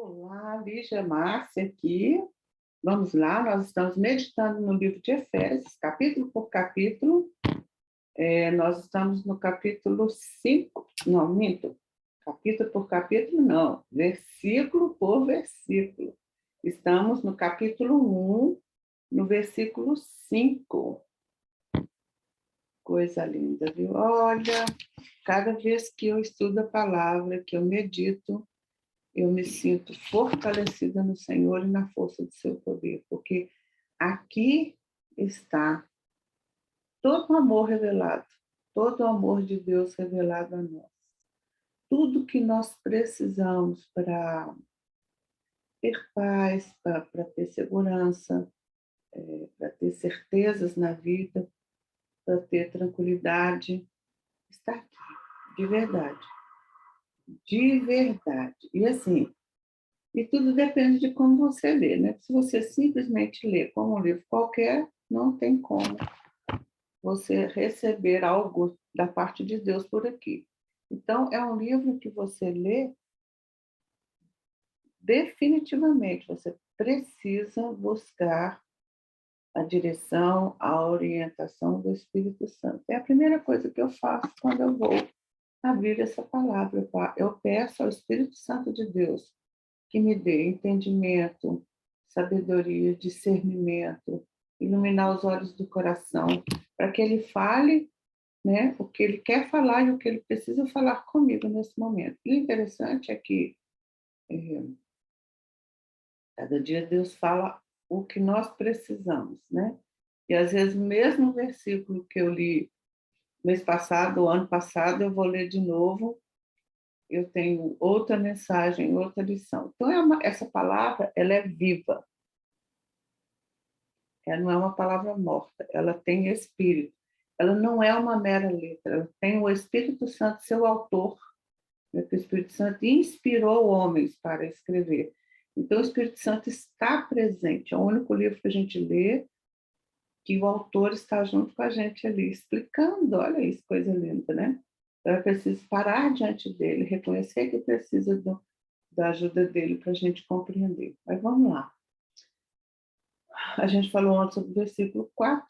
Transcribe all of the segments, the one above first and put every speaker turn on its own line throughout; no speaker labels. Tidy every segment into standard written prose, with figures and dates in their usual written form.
Olá, Lígia Márcia aqui. Vamos lá, nós estamos meditando no livro de Efésios, capítulo por capítulo. Nós estamos no capítulo 5, não, minto. Capítulo por capítulo, não. Versículo por versículo. Estamos no capítulo 1, no versículo 5. Coisa linda, viu? Olha, cada vez que eu estudo a palavra, que eu medito, eu me sinto fortalecida no Senhor e na força do seu poder, porque aqui está todo o amor revelado, todo o amor de Deus revelado a nós. Tudo que nós precisamos para ter paz, para ter segurança, para ter certezas na vida, para ter tranquilidade, está aqui, de verdade. De verdade. E assim, e tudo depende de como você lê, né? Se você simplesmente lê como um livro qualquer, não tem como você receber algo da parte de Deus por aqui. Então, é um livro que você lê definitivamente, você precisa buscar a direção, a orientação do Espírito Santo. É a primeira coisa que eu faço quando eu vou abrir essa palavra. Eu peço ao Espírito Santo de Deus que me dê entendimento, sabedoria, discernimento, iluminar os olhos do coração, para que ele fale, né, o que ele quer falar e o que ele precisa falar comigo nesse momento. E o interessante é que cada dia Deus fala o que nós precisamos, né? E às vezes o mesmo versículo que eu li mês passado, ano passado, eu vou ler de novo, eu tenho outra mensagem, outra lição. Então, essa palavra, ela é viva. Ela não é uma palavra morta, ela tem espírito. Ela não é uma mera letra, ela tem o Espírito Santo, seu autor, né, que o Espírito Santo inspirou homens para escrever. Então, o Espírito Santo está presente. É o único livro que a gente lê que o autor está junto com a gente ali, explicando. Olha isso, coisa linda, né? Então, é preciso parar diante dele, reconhecer que precisa da ajuda dele para a gente compreender. Mas vamos lá. A gente falou antes sobre o versículo 4,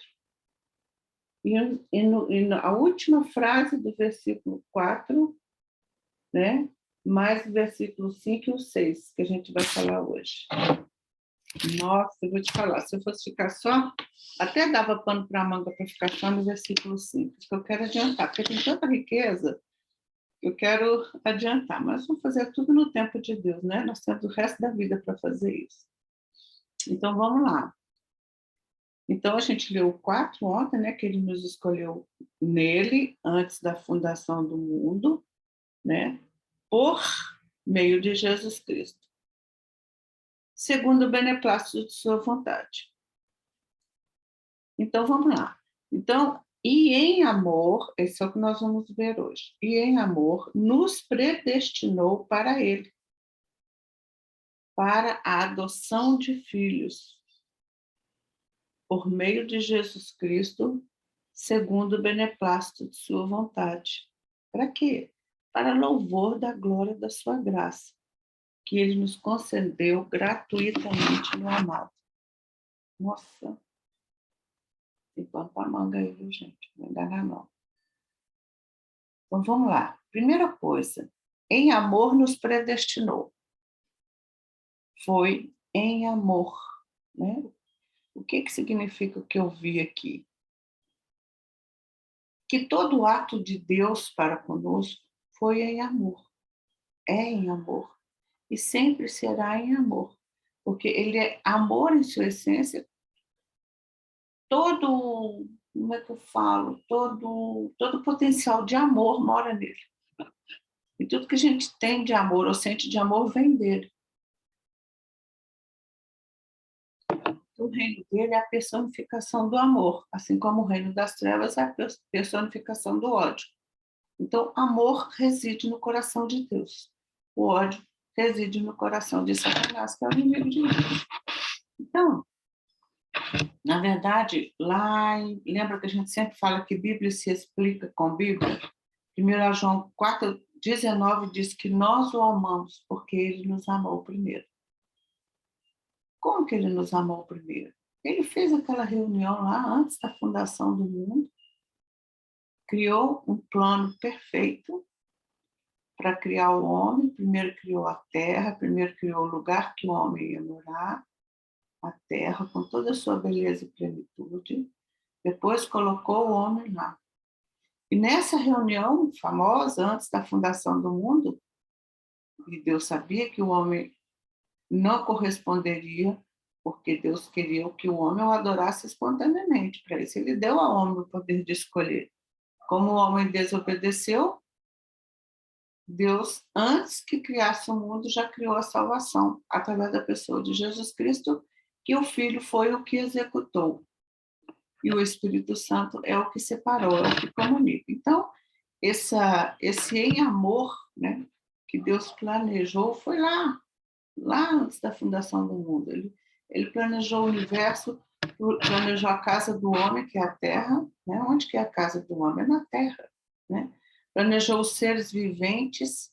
a última frase do versículo 4, né? Mais o versículo 5 e o 6, que a gente vai falar hoje. Nossa, eu vou te falar, se eu fosse ficar só, até dava pano para a manga para ficar só no versículo 5, que eu quero adiantar, porque tem tanta riqueza, eu quero adiantar, mas vamos fazer tudo no tempo de Deus, né? Nós temos o resto da vida para fazer isso. Então, vamos lá. Então, a gente leu o 4 ontem, né? Que ele nos escolheu nele, antes da fundação do mundo, né? Por meio de Jesus Cristo, segundo o beneplácito de sua vontade. Então, vamos lá. Então, e em amor, esse é o que nós vamos ver hoje, e em amor nos predestinou para ele, para a adoção de filhos, por meio de Jesus Cristo, segundo o beneplácito de sua vontade. Para quê? Para louvor da glória da sua graça, que ele nos concedeu gratuitamente no amado. Nossa, tem pano para manga aí, viu, gente? Não enganar, não. Então, vamos lá. Primeira coisa, em amor nos predestinou. Foi em amor, né? O que significa o que eu vi aqui? Que todo ato de Deus para conosco foi em amor, é em amor, e sempre será em amor, porque ele é amor em sua essência, todo, como é que eu falo, todo potencial de amor mora nele. E tudo que a gente tem de amor ou sente de amor vem dele. O reino dele é a personificação do amor, assim como o reino das trevas é a personificação do ódio. Então, amor reside no coração de Deus. O ódio reside no coração de Satanás, que é o inimigo de Deus. Então, na verdade, lembra que a gente sempre fala que Bíblia se explica com Bíblia? 1 João 4, 19 diz que nós o amamos porque ele nos amou primeiro. Como que ele nos amou primeiro? Ele fez aquela reunião lá antes da fundação do mundo, criou um plano perfeito para criar o homem. Primeiro criou a terra, primeiro criou o lugar que o homem ia morar, a terra, com toda a sua beleza e plenitude. Depois colocou o homem lá. E nessa reunião famosa, antes da fundação do mundo, e Deus sabia que o homem não corresponderia, porque Deus queria que o homem o adorasse espontaneamente. Para isso, ele deu ao homem o poder de escolher. Como o homem desobedeceu, Deus, antes que criasse o mundo, já criou a salvação, através da pessoa de Jesus Cristo, que o Filho foi o que executou. E o Espírito Santo é o que separou, é o que comunica. Então, esse em amor, né, que Deus planejou foi lá antes da fundação do mundo. Ele planejou o universo, planejou a casa do homem, que é a terra. Né? Onde que é a casa do homem? É na terra. Né? Planejou os seres viventes,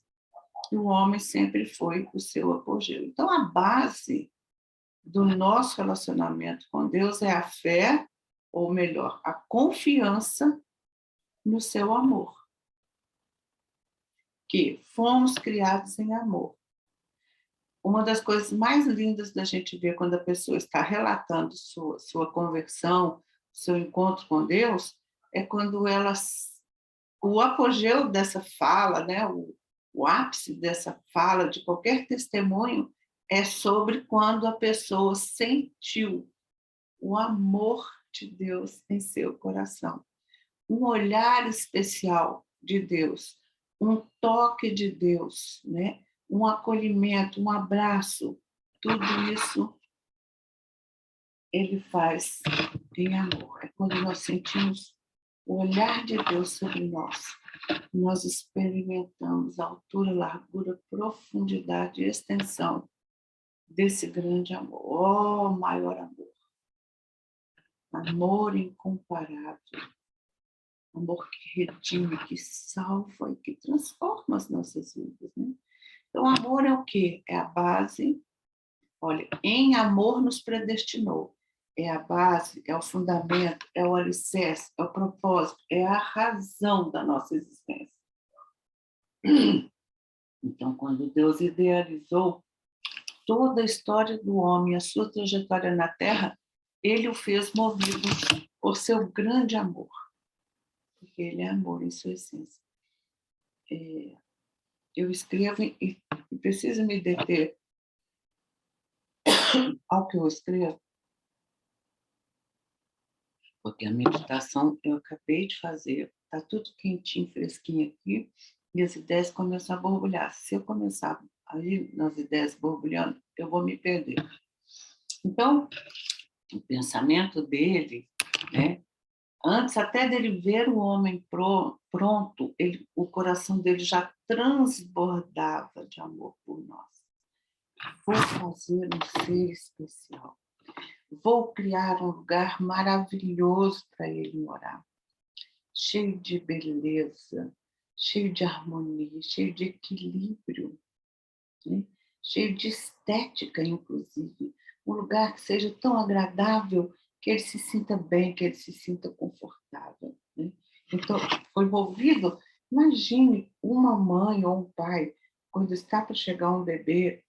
e o homem sempre foi o seu apogeu. Então, a base do nosso relacionamento com Deus é a fé, ou melhor, a confiança no seu amor. Que fomos criados em amor. Uma das coisas mais lindas da gente ver quando a pessoa está relatando sua conversão, seu encontro com Deus, é quando o apogeu dessa fala, né, o ápice dessa fala, de qualquer testemunho, é sobre quando a pessoa sentiu o amor de Deus em seu coração. Um olhar especial de Deus, um toque de Deus, né? Um acolhimento, um abraço, tudo isso ele faz em amor. É quando nós sentimos o olhar de Deus sobre nós. Nós experimentamos a altura, largura, profundidade e extensão desse grande amor. Oh, maior amor. Amor incomparável. Amor que redime, que salva e que transforma as nossas vidas. Né? Então, amor é o quê? É a base. Olha, em amor nos predestinou. É a base, é o fundamento, é o alicerce, é o propósito, é a razão da nossa existência. Então, quando Deus idealizou toda a história do homem, a sua trajetória na Terra, ele o fez movido por seu grande amor. Porque ele é amor em sua essência. Eu escrevo e preciso me deter ao que eu escrevo, porque a meditação eu acabei de fazer, está tudo quentinho, fresquinho aqui, e as ideias começam a borbulhar. Se eu começar aí nas ideias borbulhando, eu vou me perder. Então, o pensamento dele, né, antes até dele ver o homem pronto, o coração dele já transbordava de amor por nós. Vou fazer um ser especial. Vou criar um lugar maravilhoso para ele morar. Cheio de beleza, cheio de harmonia, cheio de equilíbrio, né? Cheio de estética, inclusive. Um lugar que seja tão agradável que ele se sinta bem, que ele se sinta confortável. Né? Então, foi envolvido. Imagine uma mãe ou um pai, quando está para chegar um bebê,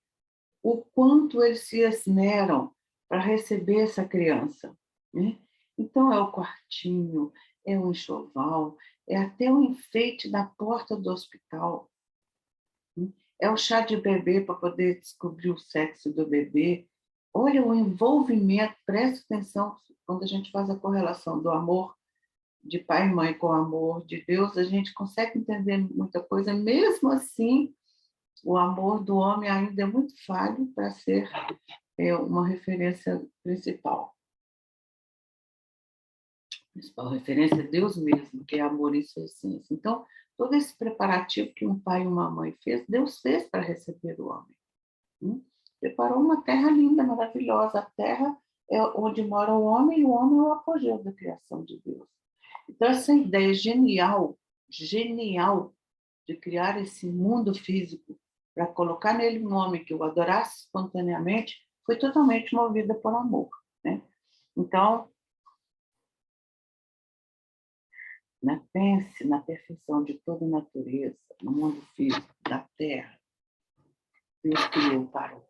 o quanto eles se esmeram para receber essa criança. Né? Então, é o quartinho, é o enxoval, é até o enfeite da porta do hospital. Né? É o chá de bebê para poder descobrir o sexo do bebê. Olha o envolvimento, preste atenção, quando a gente faz a correlação do amor de pai e mãe com o amor de Deus, a gente consegue entender muita coisa, mesmo assim, o amor do homem ainda é muito falho para ser uma referência principal. A principal referência é Deus mesmo, que é amor em sua essência. Então, todo esse preparativo que um pai e uma mãe fez, Deus fez para receber o homem. Preparou uma terra linda, maravilhosa. A terra é onde mora o homem, e o homem é o apogeu da criação de Deus. Então, essa ideia genial de criar esse mundo físico para colocar nele um homem que o adorasse espontaneamente, foi totalmente movida por amor, né? Então, pense na perfeição de toda a natureza, no mundo físico, da terra. Deus criou para o homem.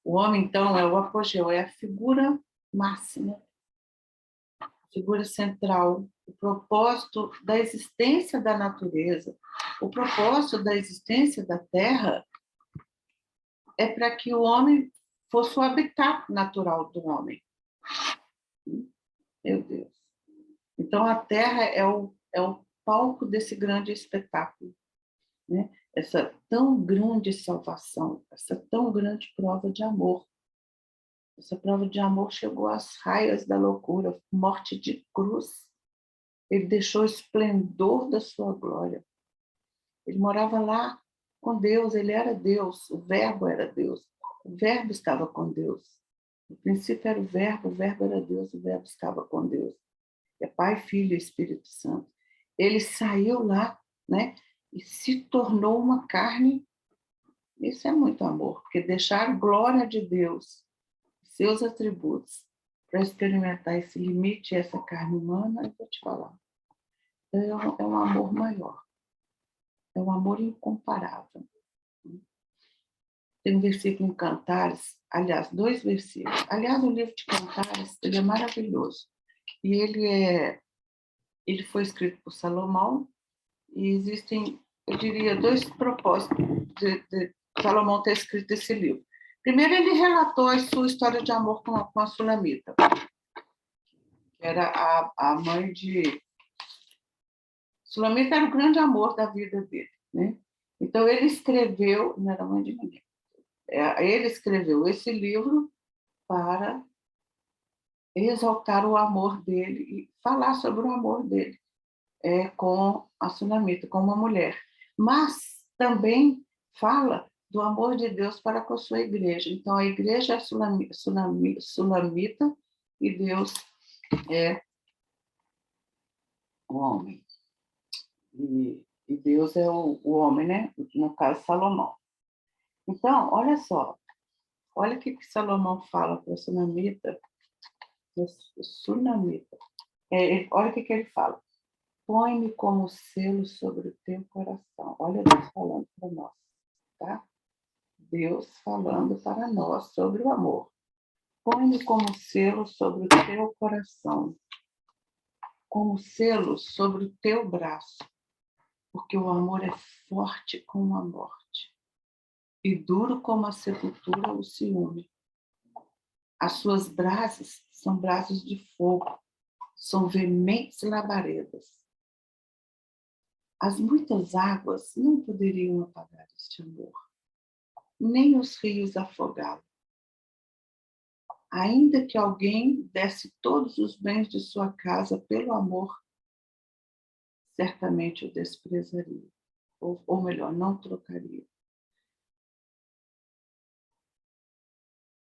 O homem, então, é o apogeu, é a figura máxima, a figura central, o propósito da existência da natureza, o propósito da existência da terra é para que o homem fosse o habitat natural do homem. Meu Deus. Então, a terra é o palco desse grande espetáculo, né? Essa tão grande salvação, essa tão grande prova de amor. Essa prova de amor chegou às raias da loucura, morte de cruz. Ele deixou o esplendor da sua glória. Ele morava lá com Deus, ele era Deus, o Verbo era Deus. O Verbo estava com Deus. No princípio era o Verbo era Deus, o Verbo estava com Deus. É Pai, Filho e Espírito Santo. Ele saiu lá, né, e se tornou uma carne. Isso é muito amor, porque deixar a glória de Deus, seus atributos, para experimentar esse limite, essa carne humana, eu vou te falar. É um amor maior. É um amor incomparável. Tem um versículo em Cantares, aliás, 2 versículos. Aliás, o livro de Cantares, ele é maravilhoso. E ele foi escrito por Salomão, e existem, eu diria, 2 propósitos de Salomão ter escrito esse livro. Primeiro, ele relatou a sua história de amor com a Sulamita, que era a mãe de... Sulamita era o grande amor da vida dele, né? Então, ele escreveu, não era mãe de ninguém, ele escreveu esse livro para exaltar o amor dele e falar sobre o amor dele com a Sulamita, com uma mulher. Mas também fala do amor de Deus para com a sua igreja. Então, a igreja é sulamita e Deus é o homem. E Deus é o homem, né? No caso, Salomão. Então, olha só. Olha o que Salomão fala para a Sunamita. Olha o que ele fala. Põe-me como selo sobre o teu coração. Olha Deus falando para nós, tá? Deus falando para nós sobre o amor. Põe-me como selo sobre o teu coração, como selo sobre o teu braço, porque o amor é forte como a morte e duro como a sepultura o ciúme. As suas brasas são brasas de fogo, são veementes labaredas. As muitas águas não poderiam apagar este amor, nem os rios afogá-lo. Ainda que alguém desse todos os bens de sua casa pelo amor, certamente o desprezaria, ou melhor, não trocaria.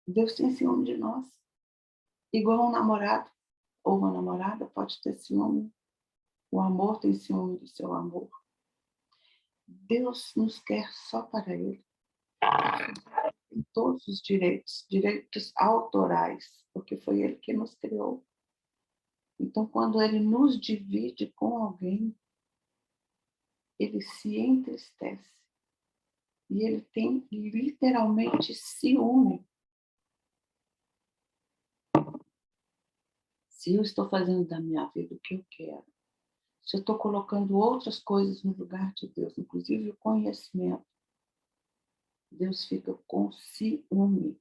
Deus tem ciúme de nós, igual um namorado ou uma namorada pode ter ciúme. O amor tem ciúme do seu amor. Deus nos quer só para Ele. Tem todos os direitos autorais, porque foi Ele que nos criou. Então, quando Ele nos divide com alguém, Ele se entristece. E Ele tem literalmente ciúme. Se eu estou fazendo da minha vida o que eu quero, se eu estou colocando outras coisas no lugar de Deus, inclusive o conhecimento, Deus fica com ciúme.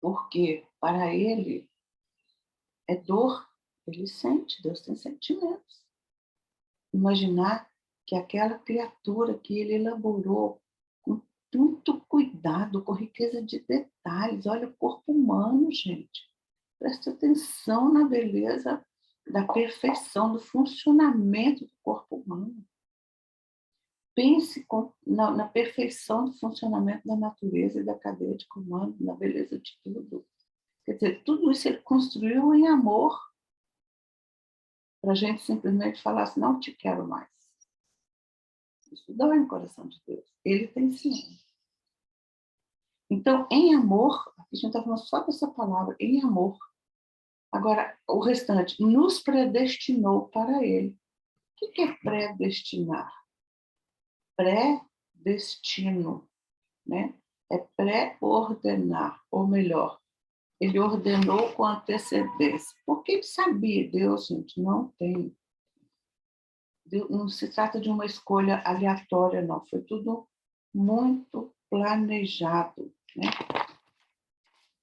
Porque para Ele é dor, Ele sente, Deus tem sentimentos. Imaginar que aquela criatura que Ele elaborou com tanto cuidado, com riqueza de detalhes, olha o corpo humano, gente. Presta atenção na beleza da perfeição, do funcionamento do corpo humano. Pense na perfeição do funcionamento da natureza e da cadeia de comando, na beleza de tudo. Quer dizer, tudo isso ele construiu em amor. para a gente simplesmente falar assim, não te quero mais. Isso dói no coração de Deus. Ele tem ciúme. Então, em amor, a gente está falando só dessa palavra, em amor. Agora, o restante, nos predestinou para ele. O que é predestinar? Predestino, né? É pré-ordenar, ou melhor, ele ordenou com antecedência. Porque ele sabia, Deus, gente, não tem. Deus, não se trata de uma escolha aleatória, não. Foi tudo muito planejado, né?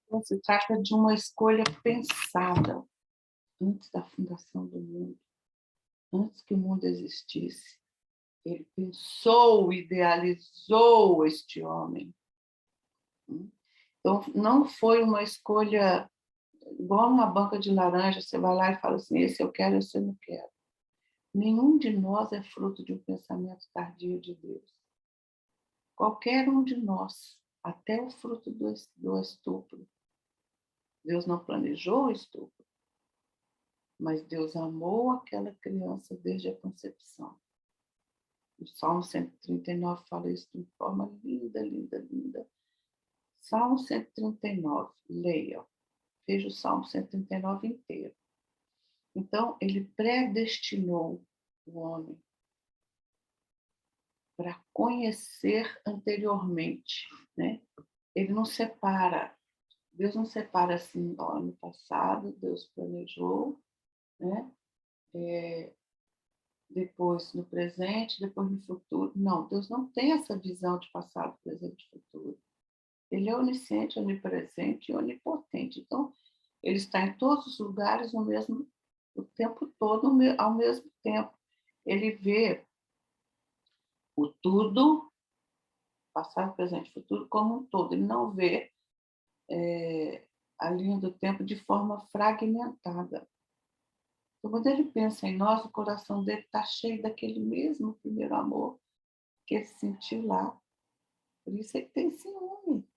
Então, se trata de uma escolha pensada antes da fundação do mundo, antes que o mundo existisse. Ele pensou, idealizou este homem. Então, não foi uma escolha igual numa banca de laranja, você vai lá e fala assim, esse eu quero, esse eu não quero. Nenhum de nós é fruto de um pensamento tardio de Deus. Qualquer um de nós, até o fruto do estupro. Deus não planejou o estupro, mas Deus amou aquela criança desde a concepção. O Salmo 139 fala isso de forma linda, linda, linda. Salmo 139, leia. Veja o Salmo 139 inteiro. Então, ele predestinou o homem para conhecer anteriormente, né? Ele não separa, Deus não separa assim, ó, no passado, Deus planejou, né? Depois no presente, depois no futuro. Não, Deus não tem essa visão de passado, presente e futuro. Ele é onisciente, onipresente e onipotente. Então, ele está em todos os lugares o tempo todo, ao mesmo tempo. Ele vê o tudo, passado, presente e futuro, como um todo. Ele não vê a linha do tempo de forma fragmentada. Então, quando ele pensa em nós, o coração dele está cheio daquele mesmo primeiro amor que ele sentiu lá. Por isso ele tem ciúme.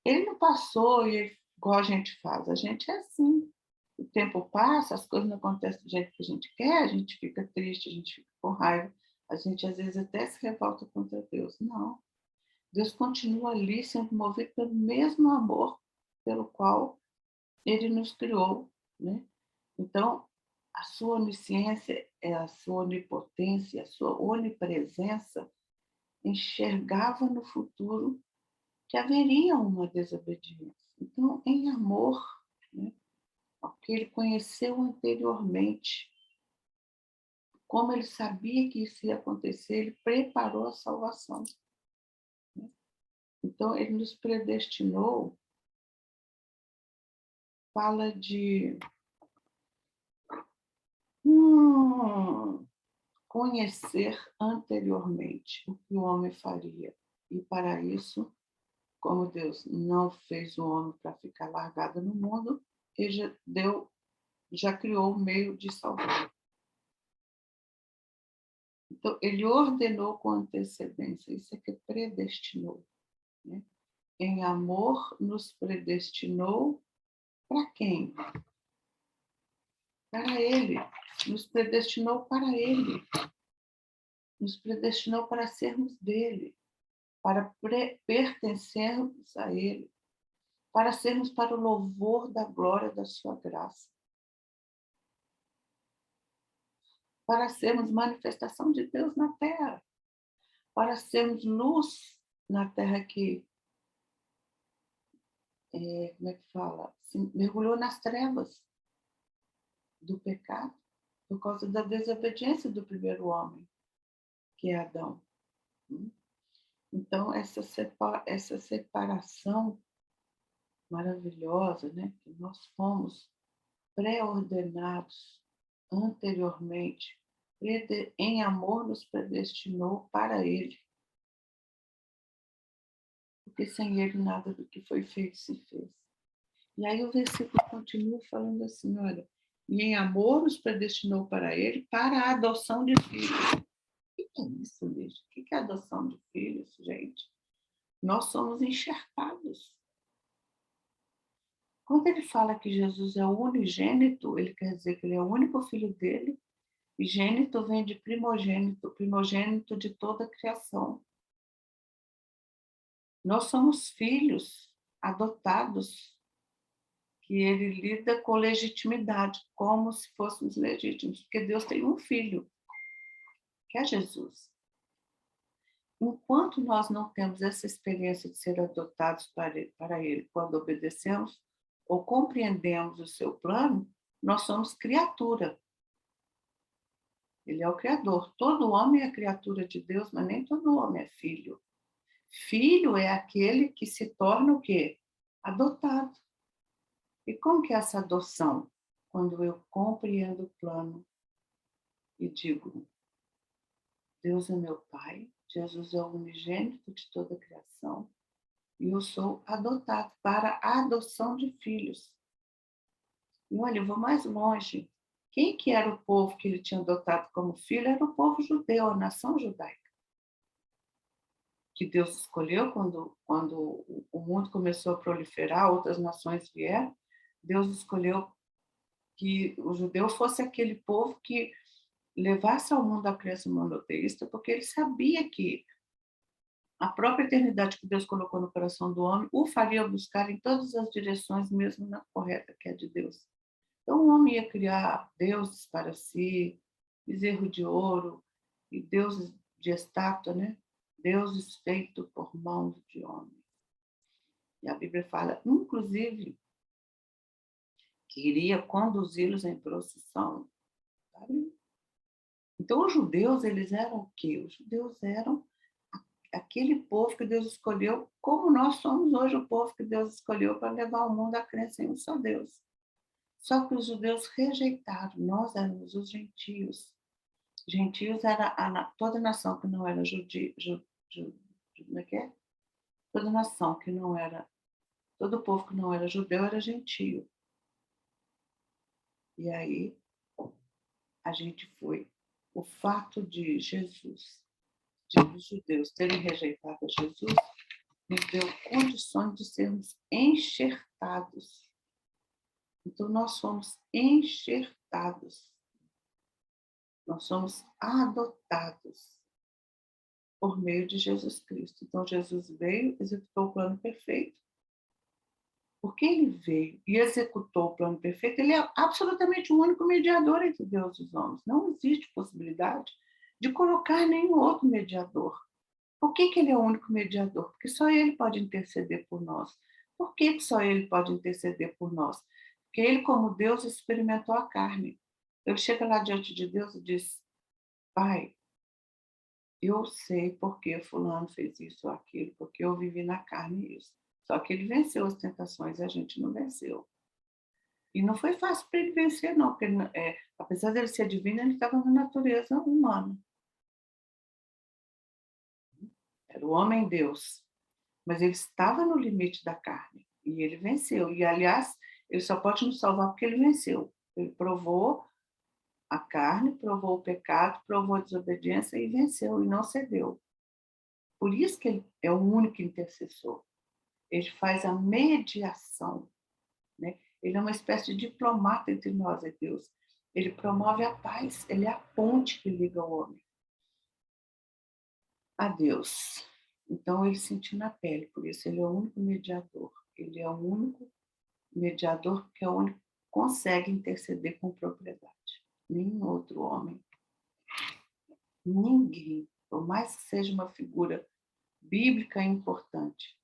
Ele não passou e ele, igual a gente faz. A gente é assim. O tempo passa, as coisas não acontecem do jeito que a gente quer, a gente fica triste, a gente fica com raiva, a gente às vezes até se revolta contra Deus. Não. Deus continua ali sendo movido pelo mesmo amor pelo qual ele nos criou, né? Então, a sua onisciência, a sua onipotência, a sua onipresença enxergava no futuro que haveria uma desobediência. Então, em amor, né, o que ele conheceu anteriormente, como ele sabia que isso ia acontecer, ele preparou a salvação. Né? Então, ele nos predestinou, fala de conhecer anteriormente o que o homem faria. E para isso, como Deus não fez o homem para ficar largado no mundo, ele já criou o meio de salvar. Então, ele ordenou com antecedência, isso é que predestinou. Né? Em amor, nos predestinou para quem? Para ele. Nos predestinou para ele. Nos predestinou para sermos dele, para pertencermos a ele, para sermos para o louvor da glória da sua graça, para sermos manifestação de Deus na terra, para sermos luz na terra que, como é que fala? Se mergulhou nas trevas do pecado, por causa da desobediência do primeiro homem, que é Adão. Então, essa separação maravilhosa, né? Que nós fomos pré-ordenados anteriormente, em amor nos predestinou para ele. Porque sem ele nada do que foi feito se fez. E aí o versículo continua falando assim, olha, e em amor nos predestinou para ele para a adoção de filhos. O que é isso, gente? O que é adoção de filhos, gente? Nós somos enxertados. Quando ele fala que Jesus é o unigênito, ele quer dizer que ele é o único filho dele, e gênito vem de primogênito, primogênito de toda a criação. Nós somos filhos adotados, que ele lida com legitimidade, como se fôssemos legítimos, porque Deus tem um filho, que é Jesus. Enquanto nós não temos essa experiência de ser adotados para ele, quando obedecemos ou compreendemos o seu plano, nós somos criatura. Ele é o Criador. Todo homem é criatura de Deus, mas nem todo homem é filho. Filho é aquele que se torna o quê? Adotado. E como que é essa adoção? Quando eu compreendo o plano e digo, Deus é meu Pai, Jesus é o unigênito de toda a criação, e eu sou adotado para a adoção de filhos. E olha, eu vou mais longe. Quem que era o povo que ele tinha adotado como filho? Era o povo judeu, a nação judaica. Que Deus escolheu quando o mundo começou a proliferar, outras nações vieram, Deus escolheu que o judeu fosse aquele povo que levasse ao mundo a crença monoteísta, porque ele sabia que a própria eternidade que Deus colocou no coração do homem o faria buscar em todas as direções, mesmo na correta, que é de Deus. Então o homem ia criar deuses para si, bezerro de ouro, e deuses de estátua, né? Deuses feitos por mãos de homens. E a Bíblia fala, inclusive, que iria conduzi-los em procissão. Sabe? Então, os judeus, eles eram o quê? Os judeus eram aquele povo que Deus escolheu, como nós somos hoje o povo que Deus escolheu para levar o mundo à crença em um só Deus. Só que os judeus rejeitaram, nós éramos os gentios. Gentios era toda nação que não era como é que é? Toda nação que não era, todo povo que não era judeu era gentio. E aí a gente foi. O fato de Jesus, de os judeus terem rejeitado a Jesus, nos deu condições de sermos enxertados. Então, nós fomos enxertados. Nós somos adotados por meio de Jesus Cristo. Então, Jesus veio, executou o plano perfeito. Porque ele veio e executou o plano perfeito, ele é absolutamente o único mediador entre Deus e os homens. Não existe possibilidade de colocar nenhum outro mediador. Por que ele é o único mediador? Porque só ele pode interceder por nós. Por que só ele pode interceder por nós? Porque ele, como Deus, experimentou a carne. Ele chega lá diante de Deus e diz, Pai, eu sei por que fulano fez isso ou aquilo, porque eu vivi na carne isso. Só que ele venceu as tentações e a gente não venceu. E não foi fácil para ele vencer, não, porque apesar dele ser divino, ele estava na natureza humana. Era o homem-deus. Mas ele estava no limite da carne e ele venceu. E, aliás, ele só pode nos salvar porque ele venceu. Ele provou a carne, provou o pecado, provou a desobediência e venceu e não cedeu. Por isso que ele é o único intercessor. Ele faz a mediação, né? Ele é uma espécie de diplomata entre nós e Deus. Ele promove a paz, ele é a ponte que liga o homem a Deus. Então, ele sentiu na pele, por isso ele é o único mediador. Ele é o único mediador que é o único que consegue interceder com propriedade. Nenhum outro homem, ninguém, por mais que seja uma figura bíblica importante,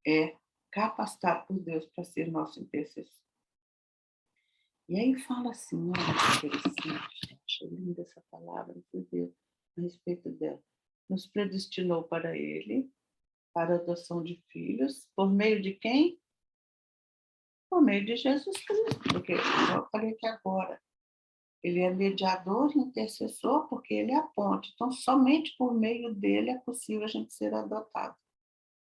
é capacitado por Deus para ser nosso intercessor. E aí fala assim, olha que interessante, acho linda essa palavra, por Deus, a respeito dela. Nos predestinou para ele, para a adoção de filhos, por meio de quem? Por meio de Jesus Cristo, porque eu falei aqui agora, ele é mediador e intercessor, porque ele é a ponte. Então, somente por meio dele é possível a gente ser adotado.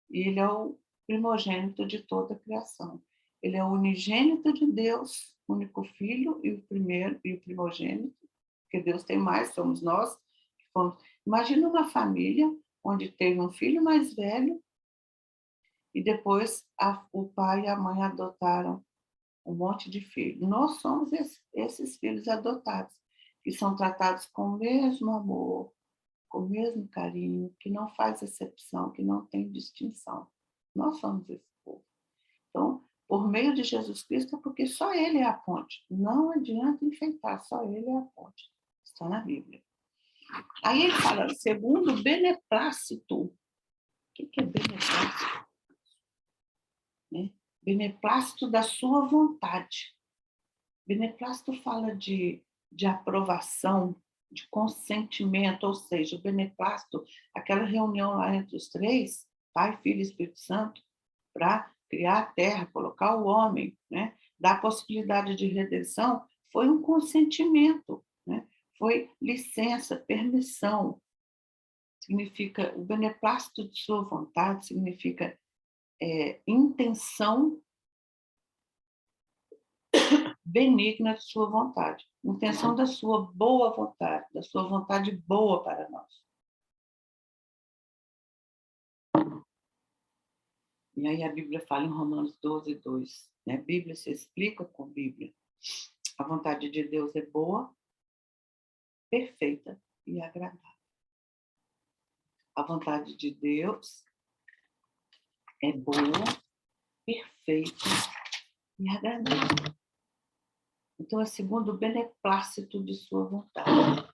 E ele é o primogênito de toda a criação. Ele é o unigênito de Deus, único filho e o primeiro e o primogênito, porque Deus tem mais, somos nós que fomos. Imagina uma família onde teve um filho mais velho e depois o pai e a mãe adotaram um monte de filhos. Nós somos esses filhos adotados, que são tratados com o mesmo amor, com o mesmo carinho, que não faz exceção, que não tem distinção. Nós somos esse povo. Então, por meio de Jesus Cristo, porque só Ele é a ponte. Não adianta enfeitar, só Ele é a ponte. Está na Bíblia. Aí ele fala, segundo o beneplácito. O que é beneplácito? Né? Beneplácito da sua vontade. Beneplácito fala de aprovação, de consentimento, ou seja, o beneplácito, aquela reunião lá entre os três, Pai, Filho e Espírito Santo, para criar a terra, colocar o homem, né? Dar a possibilidade de redenção, foi um consentimento, né? Foi licença, permissão. Significa, o beneplácito de sua vontade significa intenção benigna de sua vontade, intenção da sua boa vontade, da sua vontade boa para nós. E aí a Bíblia fala em Romanos 12, 2, né? Bíblia se explica com Bíblia. A vontade de Deus é boa, perfeita e agradável. A vontade de Deus é boa, perfeita e agradável. Então, é segundo o beneplácito de sua vontade.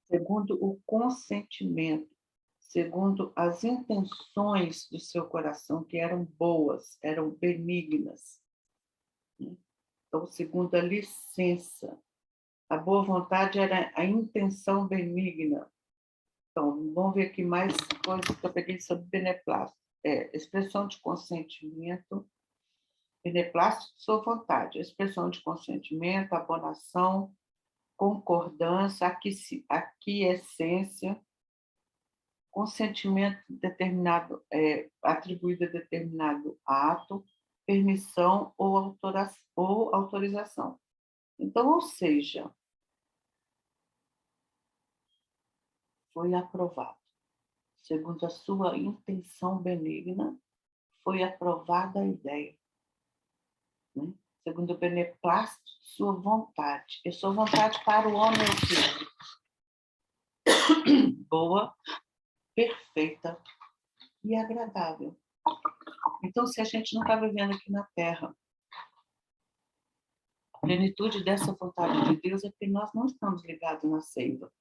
Segundo o consentimento, segundo as intenções do seu coração, que eram boas, eram benignas. Então, segundo a licença, a boa vontade era a intenção benigna. Então, vamos ver aqui mais coisas que eu peguei sobre beneplácito. Expressão de consentimento, beneplácito de sua vontade, expressão de consentimento, abonação, concordância, aquiescência, consentimento determinado, atribuído a determinado ato, permissão ou autorização. Então, ou seja, foi aprovado. Segundo a sua intenção benigna, foi aprovada a ideia. Né? Segundo o beneplácito de sua vontade. E sua vontade para o homem é o quê? Boa, perfeita e agradável. Então, se a gente não está vivendo aqui na Terra a plenitude dessa vontade de Deus, é porque nós não estamos ligados na seiva.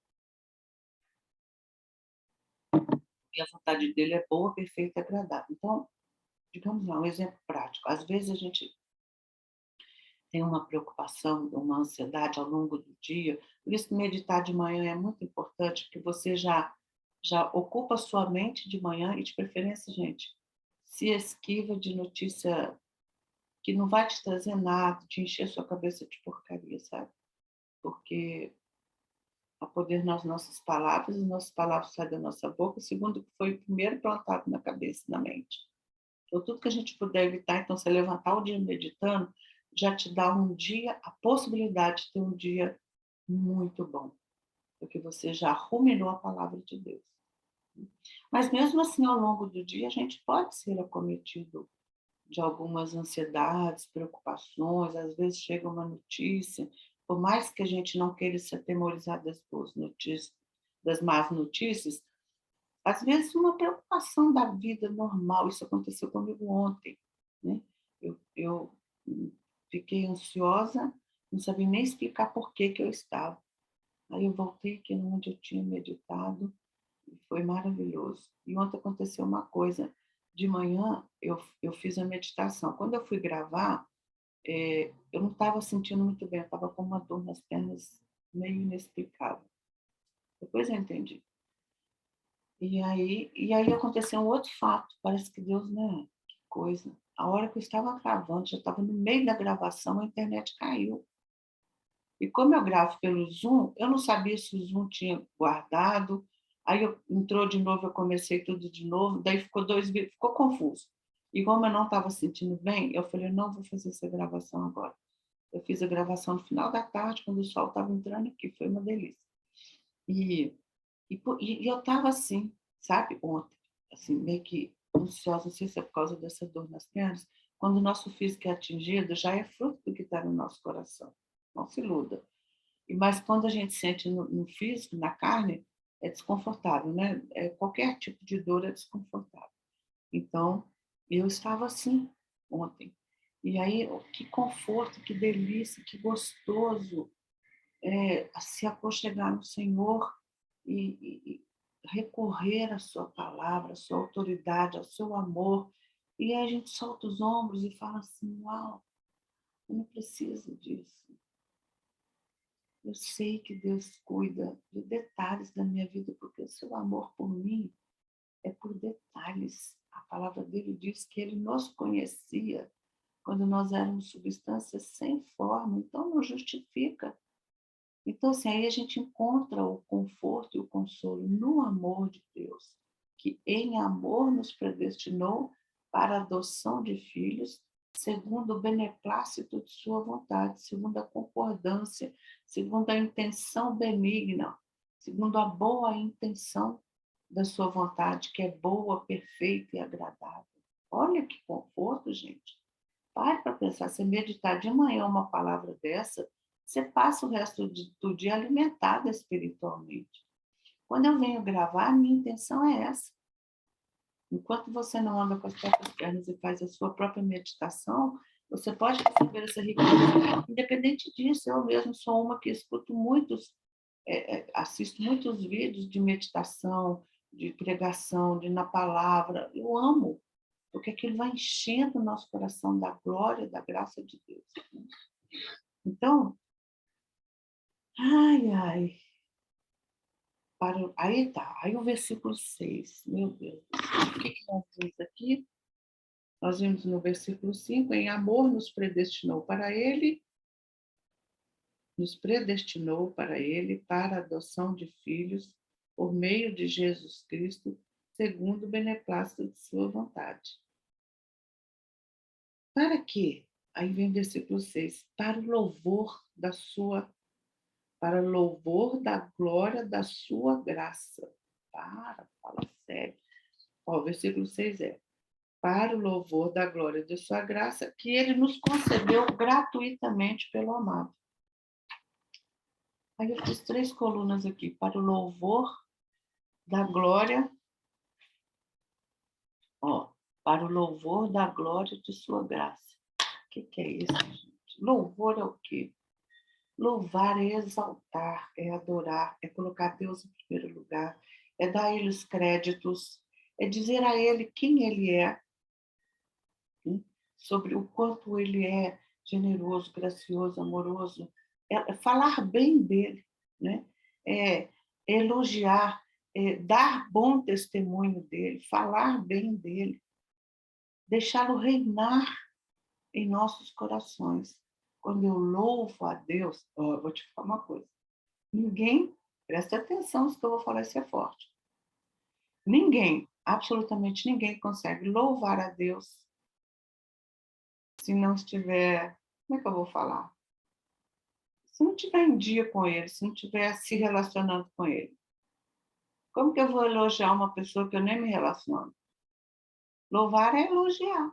E a vontade dele é boa, perfeita e agradável. Então, digamos lá, um exemplo prático. Às vezes a gente tem uma preocupação, uma ansiedade ao longo do dia. Por isso, meditar de manhã é muito importante, porque você já ocupa a sua mente de manhã e, de preferência, gente, se esquiva de notícia que não vai te trazer nada, te encher sua cabeça de porcaria, sabe? Porque há poder nas nossas palavras, e nossas palavras saem da nossa boca, segundo o que foi primeiro plantado na cabeça e na mente. Então, tudo que a gente puder evitar, então, se levantar o dia meditando, já te dá um dia, a possibilidade de ter um dia muito bom, porque você já ruminou a palavra de Deus. Mas mesmo assim, ao longo do dia, a gente pode ser acometido de algumas ansiedades, preocupações, às vezes chega uma notícia, por mais que a gente não queira se atemorizar das boas notícias, das más notícias, às vezes uma preocupação da vida normal, isso aconteceu comigo ontem, né? Eu fiquei ansiosa, não sabia nem explicar por que eu estava. Aí eu voltei aqui onde eu tinha meditado e foi maravilhoso. E ontem aconteceu uma coisa. De manhã eu fiz a meditação. Quando eu fui gravar, eu não estava sentindo muito bem, eu estava com uma dor nas pernas meio inexplicável. Depois eu entendi. E aí aconteceu um outro fato. Parece que Deus, né? Que coisa. A hora que eu estava gravando, já estava no meio da gravação, a internet caiu. E como eu gravo pelo Zoom, eu não sabia se o Zoom tinha guardado. Aí entrou de novo, eu comecei tudo de novo. Daí ficou confuso. E como eu não estava sentindo bem, eu falei, não vou fazer essa gravação agora. Eu fiz a gravação no final da tarde, quando o sol estava entrando aqui. Foi uma delícia. E eu estava assim, sabe, ontem, assim, meio que ansiosa, não sei se é por causa dessa dor nas pernas, quando o nosso físico é atingido, já é fruto do que está no nosso coração. Não se iluda. Mas quando a gente sente no físico, na carne, é desconfortável, né? Qualquer tipo de dor é desconfortável. Então, eu estava assim ontem. E aí, que conforto, que delícia, que gostoso se aconchegar no Senhor e recorrer à sua palavra, à sua autoridade, ao seu amor. E aí a gente solta os ombros e fala assim, uau, eu não preciso disso. Eu sei que Deus cuida de detalhes da minha vida, porque o seu amor por mim é por detalhes. A palavra dele diz que ele nos conhecia quando nós éramos substâncias sem forma, então não justifica. Então, assim, aí a gente encontra o conforto e o consolo no amor de Deus, que em amor nos predestinou para a adoção de filhos, segundo o beneplácito de sua vontade, segundo a concordância, segundo a intenção benigna, segundo a boa intenção da sua vontade, que é boa, perfeita e agradável. Olha que conforto, gente. Pare para pensar, você meditar de manhã uma palavra dessa, você passa o resto do dia alimentada espiritualmente. Quando eu venho gravar, a minha intenção é essa. Enquanto você não anda com as próprias pernas e faz a sua própria meditação, você pode receber essa riqueza. Independente disso, eu mesmo sou uma que escuto assisto muitos vídeos de meditação, de pregação, de na palavra. Eu amo, porque aquilo vai enchendo o nosso coração da glória, da graça de Deus. Então, ai, ai. Aí tá, aí o versículo 6, meu Deus. O que nós vimos aqui? Nós vimos no versículo 5, em amor nos predestinou para ele, para a adoção de filhos, por meio de Jesus Cristo, segundo o beneplácito de sua vontade. Para quê? Aí vem o versículo 6, para louvor da glória da sua graça. Fala sério. Ó, o versículo 6 para o louvor da glória de sua graça, que ele nos concedeu gratuitamente pelo amado. Aí eu fiz 3 colunas aqui, para o louvor da glória, ó, para o louvor da glória de sua graça. O que é isso, gente? Louvor é o quê? Louvar é exaltar, é adorar, é colocar Deus em primeiro lugar, é dar a Ele os créditos, é dizer a Ele quem Ele é, sobre o quanto Ele é generoso, gracioso, amoroso, é falar bem dEle, né? É elogiar, dar bom testemunho dEle, falar bem dEle, deixá-lo reinar em nossos corações. Quando eu louvo a Deus, eu vou te falar uma coisa, ninguém, presta atenção se que eu vou falar, isso é forte. Ninguém, absolutamente ninguém consegue louvar a Deus se não estiver, como é que eu vou falar? Se não estiver em dia com ele, se não estiver se relacionando com ele. Como que eu vou elogiar uma pessoa que eu nem me relaciono? Louvar é elogiar.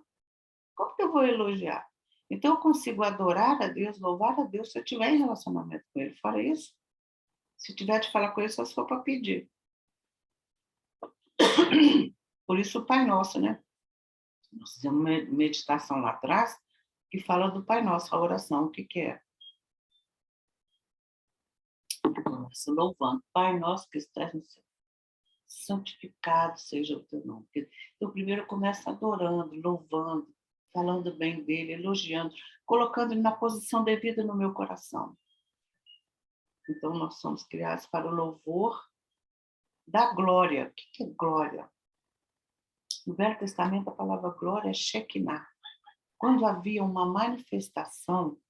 Como que eu vou elogiar? Então eu consigo adorar a Deus, louvar a Deus se eu estiver em relacionamento com ele. Fora isso, se tiver de falar com ele, só se for para pedir. Por isso o Pai Nosso, né? Nós fizemos uma meditação lá atrás que fala do Pai Nosso, a oração, o que é? Começa louvando. Pai Nosso que estás no céu, santificado seja o teu nome. Então, primeiro começa adorando, louvando, falando bem dele, elogiando, colocando ele na posição devida no meu coração. Então, nós somos criados para o louvor da glória. O que é glória? No Velho Testamento, a palavra glória é Shekinah. Quando havia uma manifestação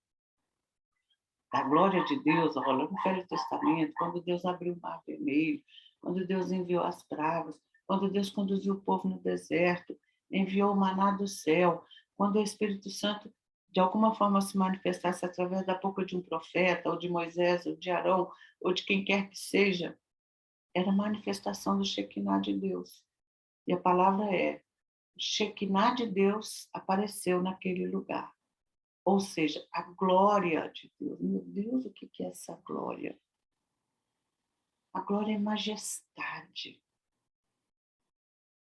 da glória de Deus, olha, no Velho Testamento, quando Deus abriu o Mar Vermelho, quando Deus enviou as pragas, quando Deus conduziu o povo no deserto, enviou o maná do céu, quando o Espírito Santo, de alguma forma, se manifestasse através da boca de um profeta, ou de Moisés, ou de Arão, ou de quem quer que seja, era a manifestação do Shekinah de Deus. E a palavra é O Shekinah de Deus apareceu naquele lugar. Ou seja, a glória de Deus. Meu Deus, o que é essa glória? A glória é majestade.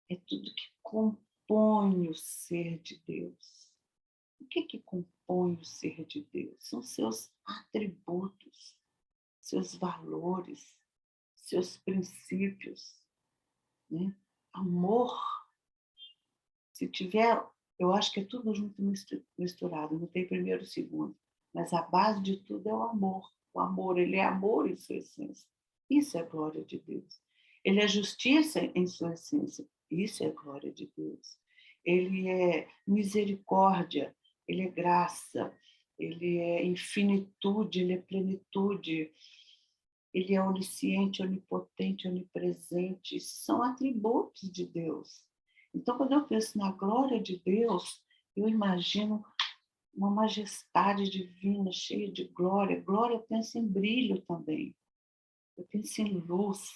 É tudo que compõe o ser de Deus. O que compõe o ser de Deus? São seus atributos, seus valores, seus princípios, né? Amor. Se tiver, eu acho que é tudo junto misturado, não tem primeiro e segundo. Mas a base de tudo é o amor. O amor, ele é amor em sua essência. Isso é glória de Deus. Ele é justiça em sua essência. Isso é glória de Deus. Ele é misericórdia, ele é graça, ele é infinitude, ele é plenitude, ele é onisciente, onipotente, onipresente. Isso são atributos de Deus. Então, quando eu penso na glória de Deus, eu imagino uma majestade divina, cheia de glória. Glória, eu penso em brilho também. Eu penso em luz.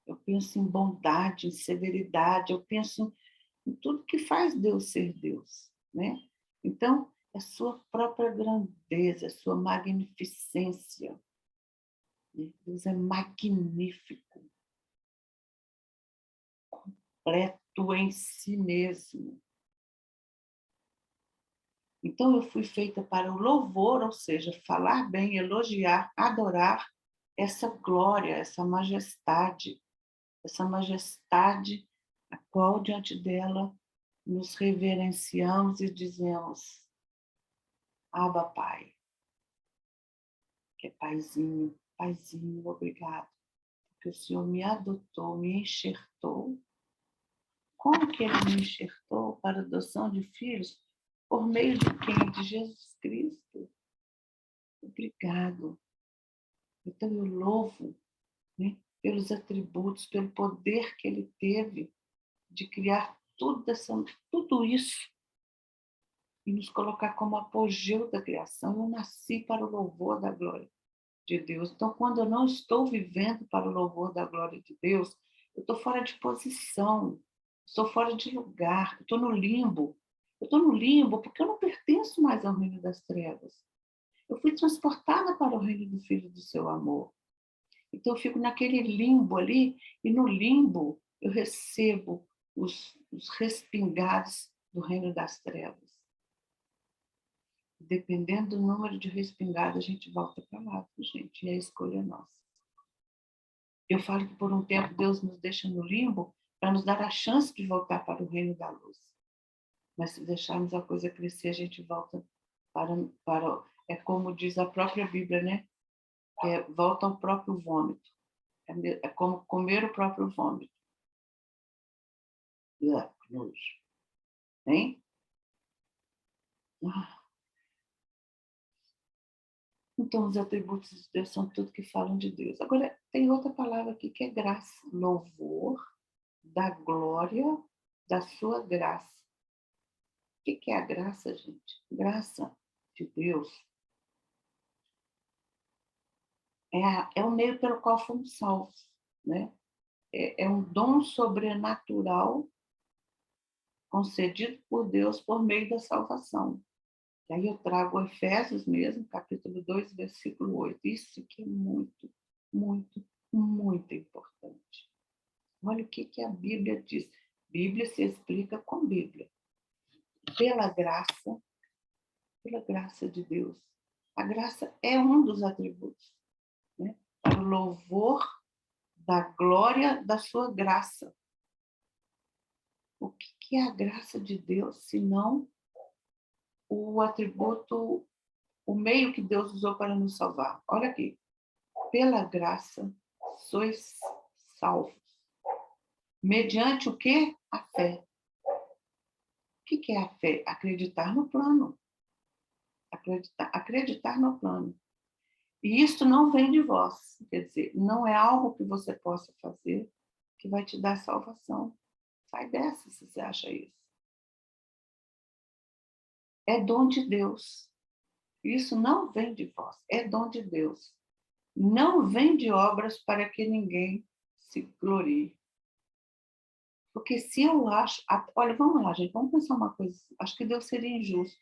Eu penso em bondade, em severidade. Eu penso em tudo que faz Deus ser Deus, né? Então, é sua própria grandeza, é sua magnificência. Deus é magnífico, completo em si mesmo. Então, eu fui feita para o louvor, ou seja, falar bem, elogiar, adorar essa glória, essa majestade a qual diante dela nos reverenciamos e dizemos: Abba, Pai, que é Paizinho, Paizinho, obrigado, porque o Senhor me adotou, me enxertou. Como que Ele me enxertou para a adoção de filhos? Por meio de quem? De Jesus Cristo. Obrigado. Então eu louvo, né, pelos atributos, pelo poder que Ele teve de criar tudo isso e nos colocar como apogeu da criação. Eu nasci para o louvor da glória de Deus. Então, quando eu não estou vivendo para o louvor da glória de Deus, eu estou fora de posição, estou fora de lugar, eu estou no limbo. Eu estou no limbo porque eu não pertenço mais ao reino das trevas. Eu fui transportada para o reino do Filho do seu amor. Então, eu fico naquele limbo ali, e no limbo eu recebo os respingados do reino das trevas. Dependendo do número de respingados, a gente volta para lá, gente, e a escolha é nossa. Eu falo que por um tempo Deus nos deixa no limbo para nos dar a chance de voltar para o reino da luz. Mas se deixarmos a coisa crescer, a gente volta para é como diz a própria Bíblia, né? Que volta ao próprio vômito. É como comer o próprio vômito. Que nojo. Hein? Então, os atributos de Deus são tudo que falam de Deus. Agora, tem outra palavra aqui que é graça. Louvor da glória da sua graça. O que é a graça, gente? Graça de Deus é o meio pelo qual fomos salvos, né? É um dom sobrenatural concedido por Deus por meio da salvação. E aí eu trago Efésios mesmo, capítulo 2, versículo 8. Isso que é muito, muito, muito importante. Olha o que a Bíblia diz. Bíblia se explica com Bíblia. Pela graça de Deus. A graça é um dos atributos, né? Para o louvor da glória da sua graça. O que é a graça de Deus, senão o atributo, o meio que Deus usou para nos salvar? Olha aqui. Pela graça sois salvos. Mediante o quê? A fé. O que é a fé? Acreditar no plano. Acreditar no plano. E isso não vem de vós. Quer dizer, não é algo que você possa fazer que vai te dar salvação. Sai dessa se você acha isso. É dom de Deus. Isso não vem de vós. É dom de Deus. Não vem de obras para que ninguém se glorie. Porque se eu acho... Olha, vamos lá, gente, vamos pensar uma coisa. Acho que Deus seria injusto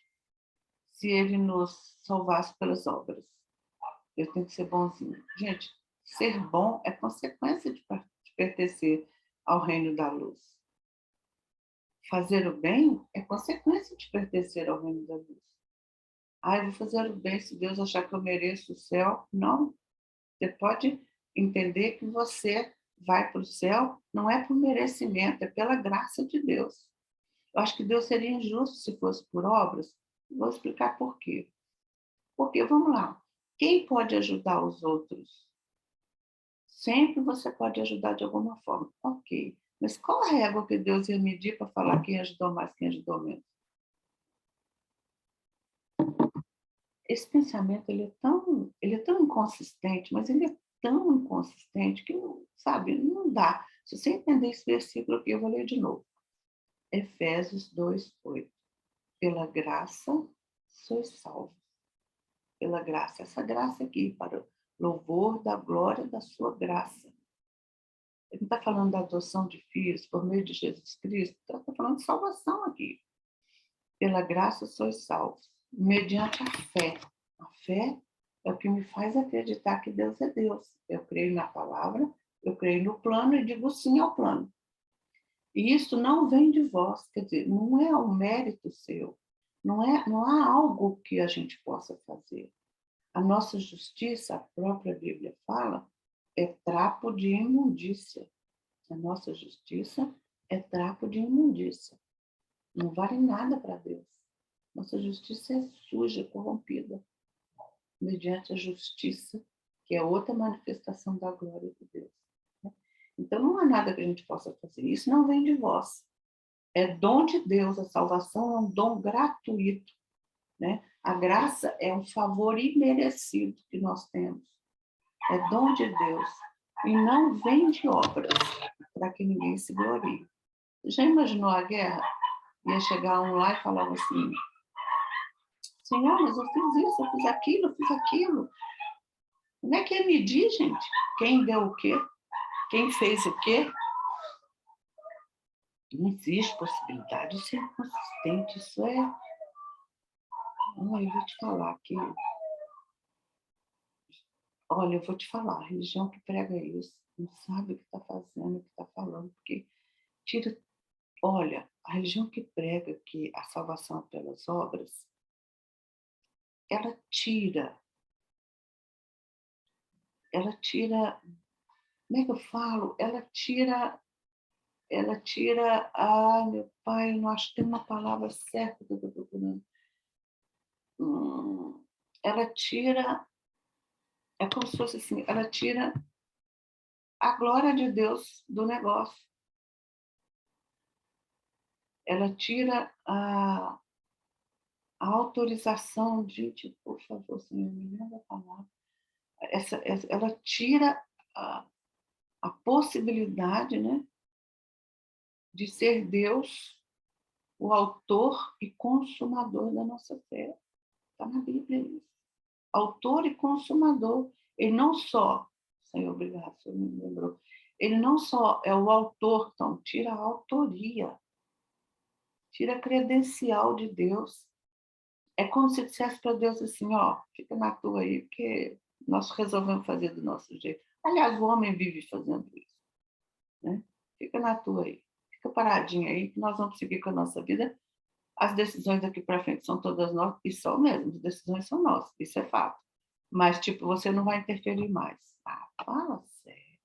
se ele nos salvasse pelas obras. Eu tenho que ser bonzinho. Gente, ser bom é consequência de pertencer ao reino da luz. Fazer o bem é consequência de pertencer ao reino da luz. Eu vou fazer o bem se Deus achar que eu mereço o céu. Não. Você pode entender que você vai para o céu não é por merecimento, é pela graça de Deus. Eu acho que Deus seria injusto se fosse por obras. Vou explicar por quê. Porque, vamos lá, quem pode ajudar os outros? Sempre você pode ajudar de alguma forma. Ok. Mas qual a régua que Deus ia medir para falar quem ajudou mais, quem ajudou menos? Esse pensamento ele é tão inconsistente, mas ele é tão inconsistente que, sabe, não dá. Se você entender esse versículo aqui, eu vou ler de novo. Efésios 2:8. Pela graça sois salvos. Pela graça. Essa graça aqui, para o louvor da glória da sua graça. Ele não está falando da adoção de filhos por meio de Jesus Cristo, está falando de salvação aqui. Pela graça sois salvos, mediante a fé. A fé é o que me faz acreditar que Deus é Deus. Eu creio na palavra, eu creio no plano e digo sim ao plano. E isso não vem de vós, quer dizer, não é um mérito seu, não há algo que a gente possa fazer. A nossa justiça, a própria Bíblia fala, é trapo de imundícia. A nossa justiça é trapo de imundícia. Não vale nada para Deus. Nossa justiça é suja, corrompida, mediante a justiça, que é outra manifestação da glória de Deus. Então, não há nada que a gente possa fazer. Isso não vem de vós. É dom de Deus. A salvação é um dom gratuito. Né? A graça é um favor imerecido que nós temos. É dom de Deus. E não vem de obras, para que ninguém se glorie. Já imaginou a guerra? Ia chegar um lá e falava assim: Senhor, mas eu fiz isso, eu fiz aquilo, eu fiz aquilo. Como é que é medir, gente? Quem deu o quê? Quem fez o quê? Não existe possibilidade de ser inconsistente. Isso é... Olha, eu vou te falar que... Olha, eu vou te falar, a religião que prega isso não sabe o que está fazendo, o que está falando, porque tira... Olha, a religião que prega que a salvação é pelas obras, ela tira, como é que eu falo? Ai, meu pai, eu não acho que tem uma palavra certa que eu estou procurando. Ela tira, é como se fosse assim, ela tira a glória de Deus do negócio. Ela tira a autorização, gente, por favor, Senhor, me lembra a palavra. Ela tira a possibilidade, né, de ser Deus o autor e consumador da nossa fé. Está na Bíblia isso. Autor e consumador. Ele não só, Senhor, obrigado, Senhor me lembrou, ele não só é o autor, então, tira a autoria, tira a credencial de Deus. É como se dissesse para Deus assim, ó, fica na tua aí, porque nós resolvemos fazer do nosso jeito. Aliás, o homem vive fazendo isso, né? Fica na tua aí, fica paradinha aí, que nós vamos seguir com a nossa vida. As decisões daqui para frente são todas nossas, e são mesmo, as decisões são nossas, isso é fato. Mas, tipo, você não vai interferir mais. Fala sério.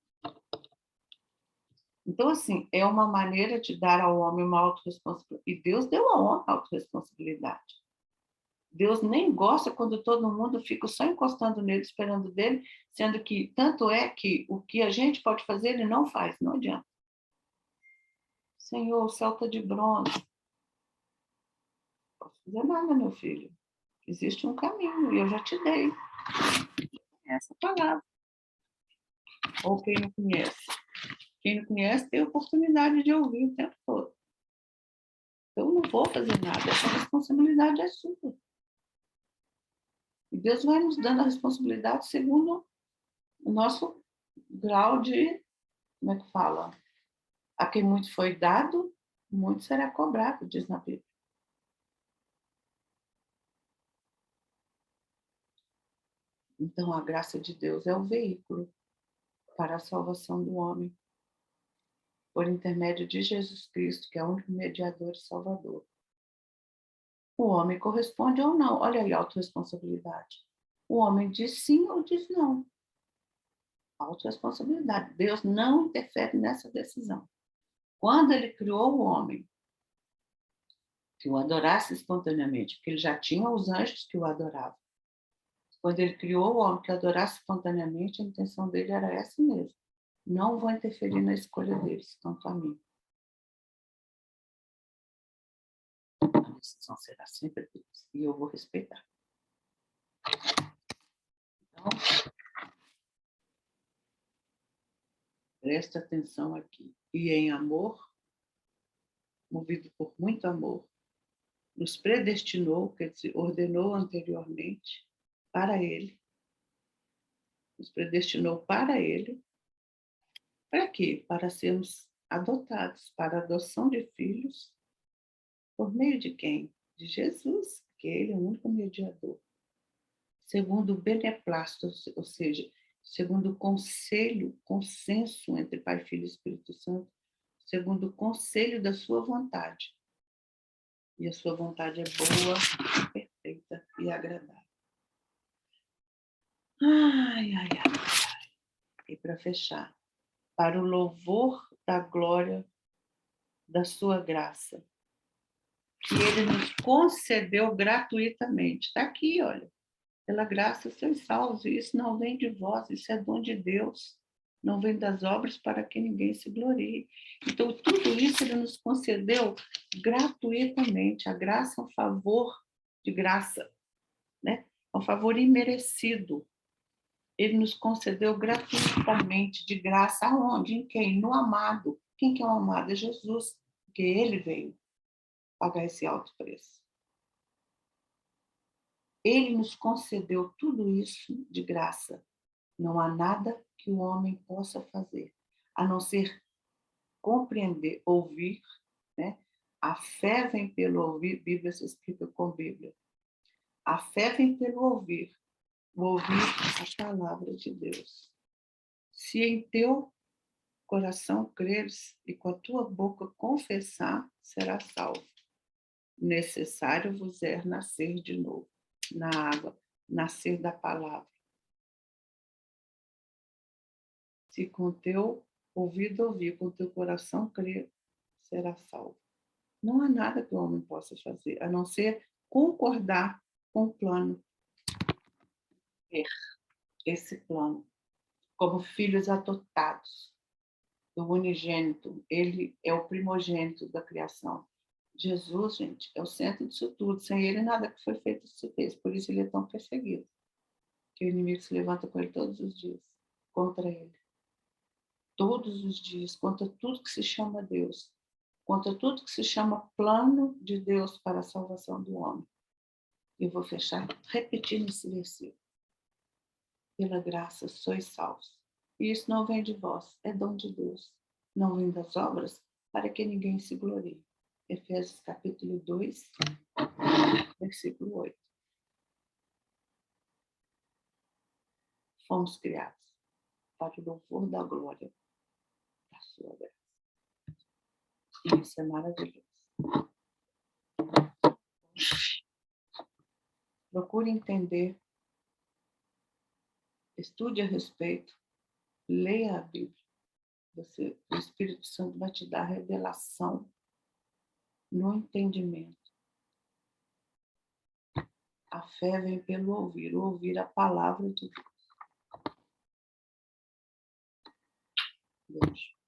Então, assim, é uma maneira de dar ao homem uma autorresponsabilidade. E Deus deu ao homem a autorresponsabilidade. Deus nem gosta quando todo mundo fica só encostando nele, esperando dele, sendo que, tanto é que o que a gente pode fazer, ele não faz, não adianta. Senhor, o céu está de bronze. Não posso fazer nada, meu filho. Existe um caminho e eu já te dei. Essa palavra. Ou quem não conhece? Quem não conhece tem a oportunidade de ouvir o tempo todo. Então, eu não vou fazer nada. Essa responsabilidade é sua. E Deus vai nos dando a responsabilidade segundo o nosso grau de, como é que fala? A quem muito foi dado, muito será cobrado, diz na Bíblia. Então, a graça de Deus é o veículo para a salvação do homem, por intermédio de Jesus Cristo, que é o único mediador e salvador. O homem corresponde ou não. Olha aí a autorresponsabilidade. O homem diz sim ou diz não. Autorresponsabilidade. Deus não interfere nessa decisão. Quando ele criou o homem, que o adorasse espontaneamente, porque ele já tinha os anjos que o adoravam. Quando ele criou o homem que adorasse espontaneamente, a intenção dele era essa mesmo. Não vou interferir na escolha deles, quanto a mim. A decisão será sempre deles, e eu vou respeitar. Então, presta atenção aqui. E em amor, movido por muito amor, nos predestinou, quer dizer, ordenou anteriormente para ele, nos predestinou para ele. Para quê? Para sermos adotados, para a adoção de filhos, por meio de quem? De Jesus, que ele é o único mediador. Segundo o beneplácito, ou seja, segundo o consenso entre Pai, Filho e Espírito Santo, segundo o conselho da sua vontade. E a sua vontade é boa, perfeita e agradável. Ai, ai, ai. E para fechar, para o louvor da glória da sua graça, que ele nos concedeu gratuitamente. Está aqui, olha. Pela graça sois salvos, e isso não vem de vós, isso é dom de Deus. Não vem das obras para que ninguém se glorie. Então, tudo isso ele nos concedeu gratuitamente. A graça é um favor de graça, né? É um favor imerecido. Ele nos concedeu gratuitamente, de graça, aonde? Em quem? No amado. Quem que é o amado? É Jesus, porque ele veio pagar esse alto preço. Ele nos concedeu tudo isso de graça. Não há nada que o homem possa fazer, a não ser compreender, ouvir, né? A fé vem pelo ouvir, Bíblia se explica com Bíblia. A fé vem pelo ouvir, o ouvir a palavra de Deus. Se em teu coração creres e com a tua boca confessar, será salvo. Necessário vos é nascer de novo, na água, nascer da palavra. Se com teu ouvido ouvir, com teu coração crer, será salvo. Não há nada que o homem possa fazer, a não ser concordar com o plano, esse plano, como filhos adotados do unigênito. Ele é o primogênito da criação. Jesus, gente, é o centro disso tudo. Sem ele, nada que foi feito se fez. Por isso ele é tão perseguido. Que o inimigo se levanta com ele todos os dias, contra ele. Todos os dias, contra tudo que se chama Deus. Contra tudo que se chama plano de Deus para a salvação do homem. Eu vou fechar repetindo esse versículo. Pela graça sois salvos. E isso não vem de vós, é dom de Deus. Não vem das obras, para que ninguém se glorie. Efésios capítulo 2, versículo 8. Fomos criados para o louvor da glória da sua graça. E isso é maravilhoso. Procure entender, estude a respeito, leia a Bíblia. O Espírito Santo vai te dar revelação no entendimento. A fé vem pelo ouvir a palavra de Deus. Beijo.